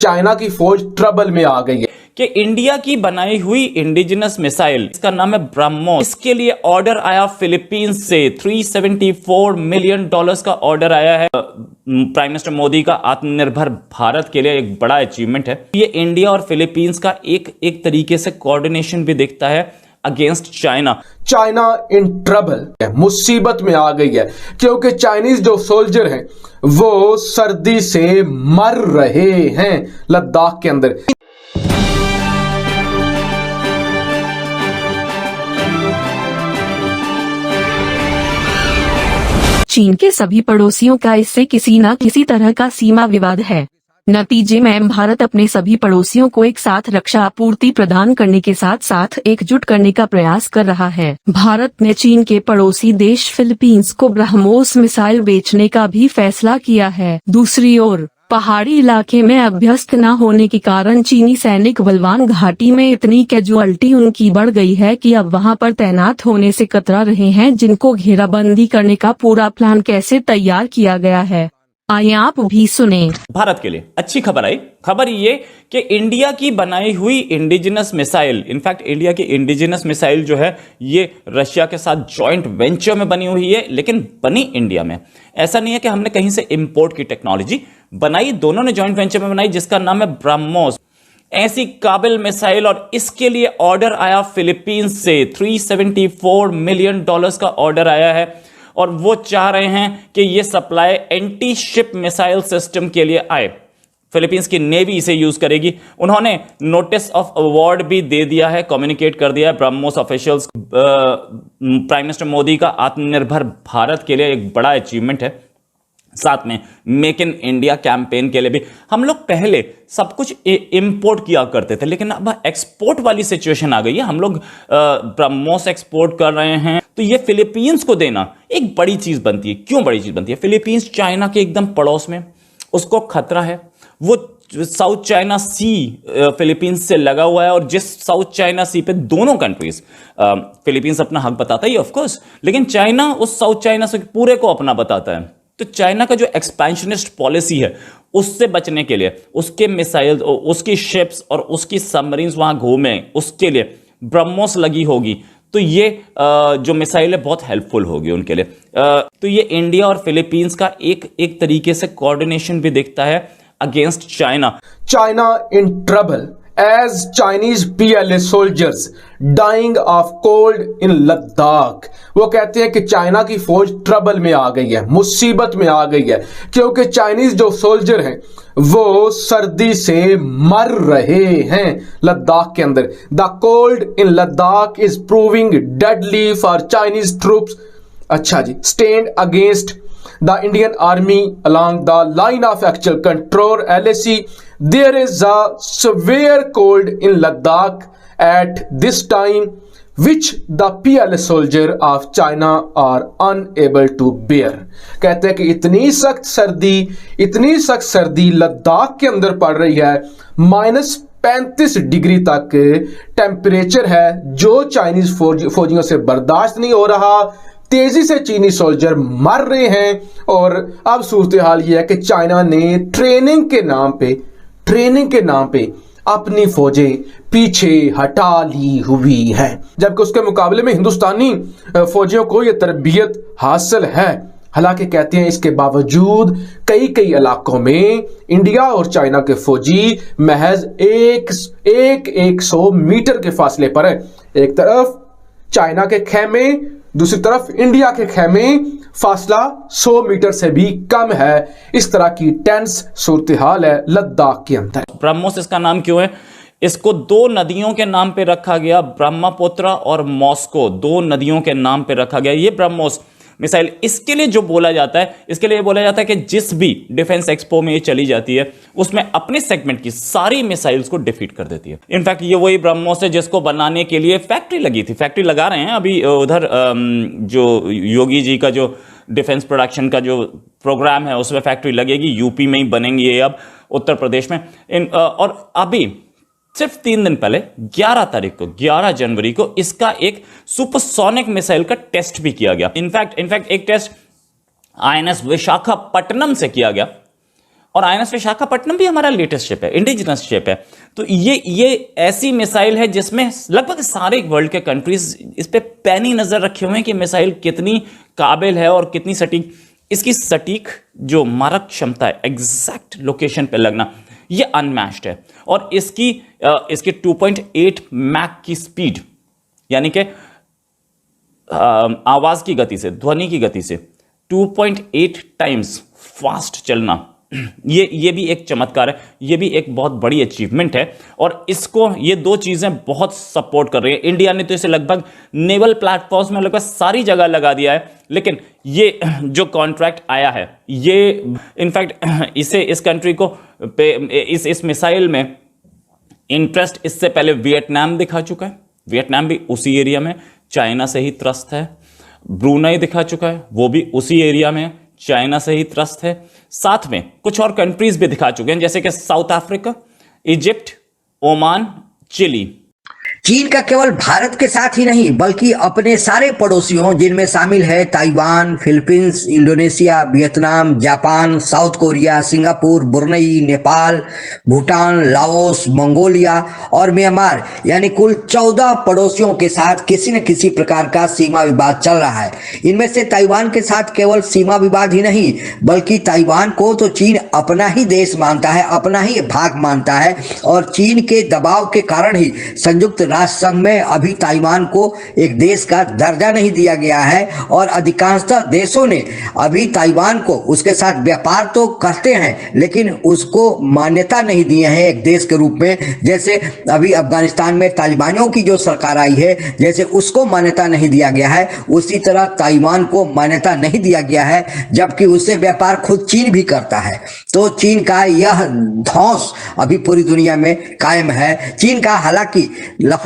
China की फौज trouble में आ गई है कि इंडिया की बनाई हुई इंडिजिनस मिसाइल, इसका नाम है ब्रह्मोस, इसके लिए ऑर्डर आया फिलीपींस से। $374 मिलियन का ऑर्डर आया है। प्राइम मिनिस्टर मोदी का आत्मनिर्भर भारत के लिए एक बड़ा अचीवमेंट है। ये इंडिया और फिलीपींस का एक तरीके से कोऑर्डिनेशन भी दिखता है against China. China in trouble है, मुसीबत में आ गई है, क्योंकि चाइनीज जो सोल्जर हैं वो सर्दी से मर रहे हैं लद्दाख के अंदर। चीन के सभी पड़ोसियों का इससे किसी न किसी तरह का सीमा विवाद है। नतीजे में भारत अपने सभी पड़ोसियों को एक साथ रक्षा आपूर्ति प्रदान करने के साथ साथ एकजुट करने का प्रयास कर रहा है। भारत ने चीन के पड़ोसी देश फिलीपींस को ब्रह्मोस मिसाइल बेचने का भी फैसला किया है। दूसरी ओर पहाड़ी इलाके में अभ्यस्त न होने के कारण चीनी सैनिक गलवान घाटी में इतनी कैजुअल्टी उनकी बढ़ गई है कि अब वहां पर तैनात होने से कतरा रहे हैं, जिनको घेराबंदी करने का पूरा प्लान कैसे तैयार किया गया है, आइए आप भी सुने। भारत के लिए अच्छी खबर आई। खबर ये कि इंडिया की बनाई हुई इंडिजिनस मिसाइल, इनफैक्ट इंडिया की इंडिजिनस मिसाइल जो है ये रशिया के साथ जॉइंट वेंचर में बनी हुई है, लेकिन बनी इंडिया में। ऐसा नहीं है कि हमने कहीं से इंपोर्ट की टेक्नोलॉजी बनाई, दोनों ने जॉइंट वेंचर में बनाई, जिसका नाम है ब्रह्मोस। ऐसी काबिल मिसाइल, और इसके लिए ऑर्डर आया फिलीपींस से। $374 मिलियन का ऑर्डर आया है और वो चाह रहे हैं कि ये supply anti ship missile system के लिए आए। फिलीपींस की नेवी इसे यूज करेगी। उन्होंने नोटिस ऑफ अवार्ड भी दे दिया है, कम्युनिकेट कर दिया है BrahMos officials. Prime minister Modi का आत्मनिर्भर भारत के लिए एक बड़ा अचीवमेंट है। साथ में मेक इन इंडिया कैंपेन के लिए भी हम लोग पहले सब कुछ इंपोर्ट किया करते थे, लेकिन अब एक्सपोर्ट वाली सिचुएशन आ गई है। हम लोग ब्रह्मोस एक्सपोर्ट कर रहे हैं, तो ये फिलीपींस को देना एक बड़ी चीज बनती है। क्यों बड़ी चीज बनती है? फिलीपींस चाइना के एकदम पड़ोस में, उसको खतरा है। वो साउथ चाइना सी फिलीपींस से लगा हुआ है, और जिस साउथ चाइना सी पे दोनों कंट्रीज, फिलीपींस अपना हक बताता है ऑफ कोर्स, लेकिन चाइना उस साउथ चाइना से पूरे को अपना बताता है। तो चाइना का जो एक्सपेंशनिस्ट पॉलिसी है उससे बचने के लिए, उसके मिसाइल, उसकी शिप्स और उसकी सबमरीन्स वहां घूमे, उसके लिए ब्रह्मोस लगी होगी। तो ये जो मिसाइल है बहुत हेल्पफुल होगी उनके लिए। तो ये इंडिया और फिलीपींस का एक तरीके से कोऑर्डिनेशन भी दिखता है against China. China in trouble as Chinese PLA soldiers dying of cold in Ladakh। वो कहते हैं कि चाइना की फौज ट्रबल में आ गई है, मुसीबत में आ गई है, क्योंकि चाइनीज जो सोल्जर हैं वो सर्दी से मर रहे हैं लद्दाख के अंदर। The cold in Ladakh is proving deadly for Chinese troops. अच्छा जी, stand against the Indian Army along the line of actual control LAC. There is a severe cold in Ladakh at this time, which the PLA soldier of China are unable to bear। कहते हैं कि इतनी सख्त सर्दी लद्दाख के अंदर पड़ रही है। -35 डिग्री तक टेम्परेचर है, जो चाइनीज फौजियों से बर्दाश्त नहीं हो रहा। तेजी से चीनी सोल्जर मर रहे हैं, और अब सूरत हाल यह है कि चाइना ने ट्रेनिंग के नाम पे अपनी फौजें पीछे हटा ली हुई है, जबकि उसके मुकाबले में हिंदुस्तानी फौजियों को यह तरबियत हासिल है। हालांकि कहते हैं इसके बावजूद कई इलाकों में इंडिया और चाइना के फौजी महज 100 मीटर के फासले पर है। एक तरफ चाइना के खेमे, दूसरी तरफ इंडिया के खेमे, फासला 100 मीटर से भी कम है। इस तरह की टेंस सूरत हाल है लद्दाख के अंदर। ब्रह्मोस इसका नाम क्यों है? इसको दो नदियों के नाम पे रखा गया, ब्रह्मपुत्र और मॉस्को, दो नदियों के नाम पे रखा गया ये ब्रह्मोस मिसाइल। इसके लिए जो बोला जाता है, इसके लिए बोला जाता है कि जिस भी डिफेंस एक्सपो में ये चली जाती है उसमें अपने सेगमेंट की सारी मिसाइल्स को डिफीट कर देती है। इनफैक्ट ये वही ब्रह्मोस है जिसको बनाने के लिए फैक्ट्री लगी थी, फैक्ट्री लगा रहे हैं अभी उधर। जो योगी जी का जो डिफेंस प्रोडक्शन का जो प्रोग्राम है उसमें फैक्ट्री लगेगी, यूपी में ही बनेंगी ये, अब उत्तर प्रदेश में। और अभी सिर्फ 3 दिन पहले 11 जनवरी को इसका एक सुपरसोनिक मिसाइल का टेस्ट भी किया गया। इनफैक्ट एक टेस्ट INS विशाखापट्टनम से किया गया, और INS विशाखापट्टनम भी हमारा लेटेस्ट शिप है, इंडिजिनस शिप है। तो ये ऐसी मिसाइल है जिसमें लगभग सारे वर्ल्ड के कंट्रीज इस पे पैनी नजर रखे हुए हैं कि मिसाइल कितनी काबिल है और कितनी सटीक। इसकी सटीक जो मारक क्षमता है, एग्जैक्ट लोकेशन पे लगना, ये अनमैच्ड है। और इसकी 2.8 मैक की स्पीड, यानी कि आवाज की गति से, ध्वनि की गति से 2.8 टाइम्स फास्ट चलना, ये भी एक चमत्कार है, ये भी एक बहुत बड़ी अचीवमेंट है। और इसको ये दो चीजें बहुत सपोर्ट कर रही है। इंडिया ने तो इसे लगभग नेवल प्लेटफॉर्म्स में लगभग सारी जगह लगा दिया है, लेकिन ये जो कॉन्ट्रैक्ट आया है, ये इनफैक्ट इस कंट्री को इस मिसाइल में इंटरेस्ट इससे पहले वियतनाम दिखा चुका है। वियतनाम भी उसी एरिया में चाइना से ही त्रस्त है। ब्रूनेई दिखा चुका है, वो भी उसी एरिया में चाइना से ही त्रस्त है। साथ में कुछ और कंट्रीज भी दिखा चुके हैं, जैसे कि South Africa, Egypt, Oman, Chile. चीन का केवल भारत के साथ ही नहीं बल्कि अपने सारे पड़ोसियों, जिनमें शामिल है Taiwan, Philippines, Indonesia, Vietnam, Japan, south Korea, Singapore, Brunei, Nepal, Bhutan, Laos, Mongolia और म्यांमार, यानी कुल 14 पड़ोसियों के साथ किसी न किसी प्रकार का सीमा विवाद चल रहा है। इनमें से ताइवान के साथ केवल सीमा विवाद ही नहीं बल्कि ताइवान को तो चीन अपना ही देश मानता है, अपना ही भाग मानता है। और चीन के दबाव के कारण ही संयुक्त राष्ट्र संघ में अभी ताइवान को एक देश का दर्जा नहीं दिया गया है। और अधिकांशतः देशों ने अभी ताइवान को, उसके साथ व्यापार तो करते हैं लेकिन उसको मान्यता नहीं दिए हैं एक देश के रूप में। जैसे अभी अफगानिस्तान में तालिबानियों की जो सरकार आई है, जैसे उसको मान्यता नहीं दिया गया है, उसी तरह ताइवान को मान्यता नहीं दिया गया है, जबकि उससे व्यापार खुद चीन भी करता है। तो चीन का यह धौंस अभी पूरी दुनिया में कायम है। चीन का हालांकि लफड़ा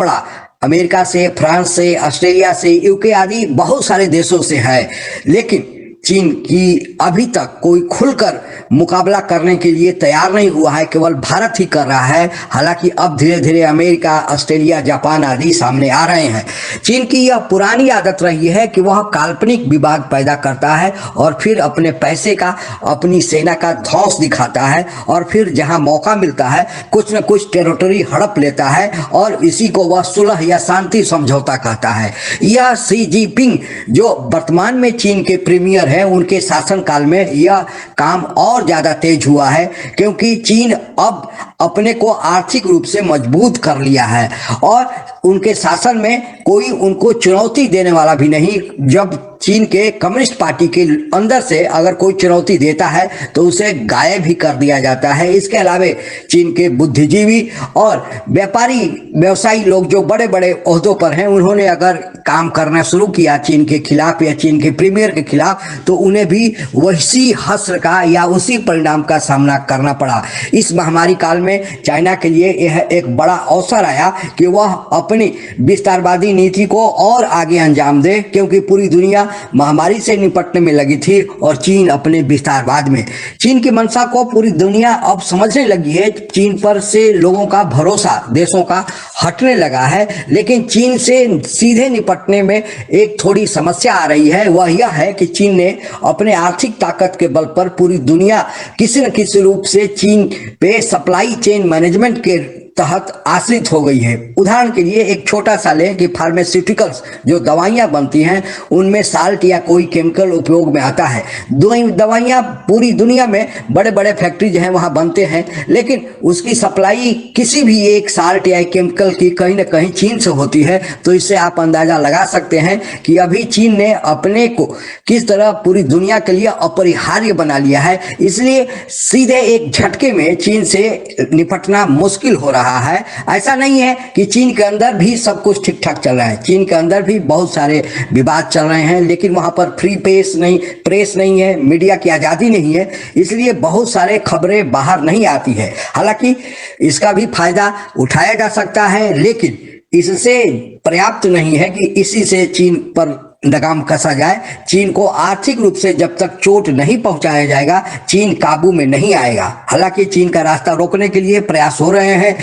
अमेरिका से, फ्रांस से, ऑस्ट्रेलिया से, यूके आदि बहुत सारे देशों से है, लेकिन चीन की अभी तक कोई खुलकर मुकाबला करने के लिए तैयार नहीं हुआ है, केवल भारत ही कर रहा है। हालांकि अब धीरे धीरे अमेरिका, ऑस्ट्रेलिया, जापान आदि सामने आ रहे हैं। चीन की यह पुरानी आदत रही है कि वह काल्पनिक विवाद पैदा करता है और फिर अपने पैसे का, अपनी सेना का धौंस दिखाता है और फिर जहां मौका मिलता है कुछ न कुछ टेरिटरी हड़प लेता है और इसी को वह सुलह या शांति समझौता कहता है। यह शी जिनपिंग जो वर्तमान में चीन के प्रीमियर है, उनके शासनकाल में यह काम और ज्यादा तेज हुआ है, क्योंकि चीन अब अपने को आर्थिक रूप से मजबूत कर लिया है और उनके शासन में कोई उनको चुनौती देने वाला भी नहीं। जब चीन के कम्युनिस्ट पार्टी के अंदर से अगर कोई चुनौती देता है तो उसे गायब भी कर दिया जाता है। इसके अलावा चीन के बुद्धिजीवी और व्यवसायी लोग जो बड़े बड़े ओहदों पर हैं, उन्होंने अगर काम करना शुरू किया चीन के खिलाफ या चीन के प्रीमियर के खिलाफ, तो उन्हें भी वही हश्र का या उसी परिणाम का सामना करना पड़ा। इस महामारी काल में चाइना के लिए यह एक बड़ा अवसर आया कि वह अपनी विस्तारवादी नीति को और आगे अंजाम दे, क्योंकि पूरी दुनिया महामारी से निपटने में लगी थी और चीन अपने विस्तारवाद में। चीन की मंशा को पूरी दुनिया अब समझने लगी है। चीन पर से लोगों का भरोसा देशों का हटने लगा है, लेकिन चीन से सीधे निपटने में एक थोड़ी समस्या आ रही है। वह यह है कि चीन ने अपने आर्थिक ताकत के बल पर पूरी दुनिया किसी न किसी रूप से चीन पे सप्लाई चेन मैनेजमेंट के तहत आश्रित हो गई है। उदाहरण के लिए एक छोटा सा लें कि फार्मास्यूटिकल्स जो दवाइयां बनती हैं, उनमें साल्ट या कोई केमिकल उपयोग में आता है। दवाइयां पूरी दुनिया में बड़े बड़े फैक्ट्री जो हैं वहां बनते हैं, लेकिन उसकी सप्लाई किसी भी एक साल्ट या केमिकल की कहीं ना कहीं चीन से होती है। तो इससे आप अंदाजा लगा सकते हैं कि अभी चीन ने अपने को किस तरह पूरी दुनिया के लिए अपरिहार्य बना लिया है। इसलिए सीधे एक झटके में चीन से निपटना मुश्किल हो रहा है। ऐसा नहीं है कि चीन के अंदर भी सब कुछ ठीक ठाक चल रहा है। चीन के अंदर भी बहुत सारे विवाद चल रहे हैं, लेकिन वहां पर फ्री प्रेस नहीं है, मीडिया की आजादी नहीं है, इसलिए बहुत सारे खबरें बाहर नहीं आती है। हालांकि इसका भी फायदा उठाया जा सकता है, लेकिन इससे पर्याप्त नहीं है कि इसी से चीन पर लगाम कसा जाए। चीन को आर्थिक रूप से जब तक चोट नहीं पहुंचाया जाएगा, चीन काबू में नहीं आएगा। हालांकि चीन का रास्ता रोकने के लिए प्रयास हो रहे हैं।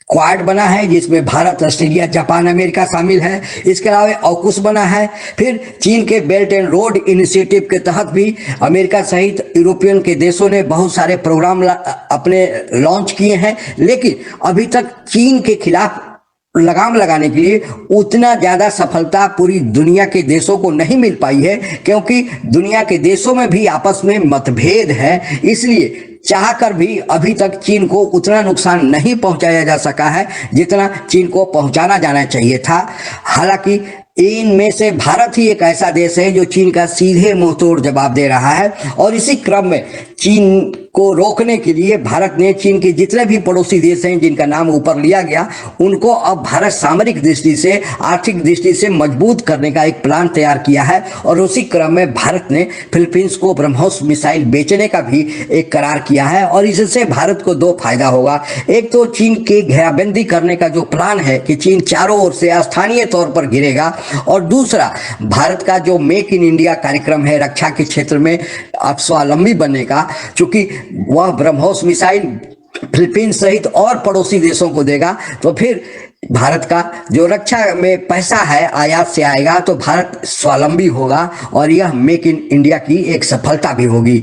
क्वाड बना है जिसमें भारत, ऑस्ट्रेलिया, जापान, अमेरिका शामिल है। इसके अलावा ऑकुस बना है। फिर चीन के बेल्ट एंड रोड इनिशिएटिव के तहत भी अमेरिका सहित यूरोपियन के देशों ने बहुत सारे प्रोग्राम अपने लॉन्च किए हैं, लेकिन अभी तक चीन के खिलाफ लगाम लगाने के लिए उतना ज्यादा सफलता पूरी दुनिया के देशों को नहीं मिल पाई है, क्योंकि दुनिया के देशों में भी आपस में मतभेद है। इसलिए चाहकर भी अभी तक चीन को उतना नुकसान नहीं पहुंचाया जा सका है जितना चीन को पहुंचाना जाना चाहिए था। हालांकि इनमें से भारत ही एक ऐसा देश है जो चीन का सीधे मुंह तोड़ जवाब दे रहा है, और इसी क्रम में चीन को रोकने के लिए भारत ने चीन के जितने भी पड़ोसी देश हैं जिनका नाम ऊपर लिया गया, उनको अब भारत सामरिक दृष्टि से, आर्थिक दृष्टि से मजबूत करने का एक प्लान तैयार किया है। और उसी क्रम में भारत ने फिलीपींस को ब्रह्मोस मिसाइल बेचने का भी एक करार किया है, और इससे भारत को दो फायदा होगा। एक तो चीन के घेराबंदी करने का जो प्लान है कि चीन चारों ओर से स्थानीय तौर पर घिरेगा, और दूसरा भारत का जो मेक इन इंडिया कार्यक्रम है रक्षा के क्षेत्र में अब स्वावलंबी बनने का, चूंकि वह ब्रह्मोस मिसाइल फिलीपींस सहित और पड़ोसी देशों को देगा, तो फिर भारत का जो रक्षा में पैसा है आयात से आएगा, तो भारत स्वावलंबी होगा और यह मेक इन इंडिया की एक सफलता भी होगी।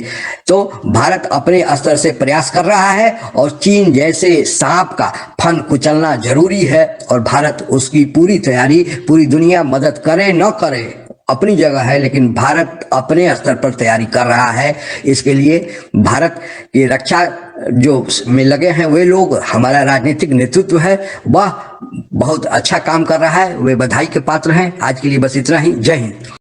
तो भारत अपने स्तर से प्रयास कर रहा है, और चीन जैसे सांप का फन कुचलना जरूरी है, और भारत उसकी पूरी तैयारी, पूरी दुनिया मदद करे न करे अपनी जगह है, लेकिन भारत अपने स्तर पर तैयारी कर रहा है। इसके लिए भारत की रक्षा जो में लगे हैं वे लोग, हमारा राजनीतिक नेतृत्व है वह बहुत अच्छा काम कर रहा है, वे बधाई के पात्र हैं। आज के लिए बस इतना ही। जय हिंद।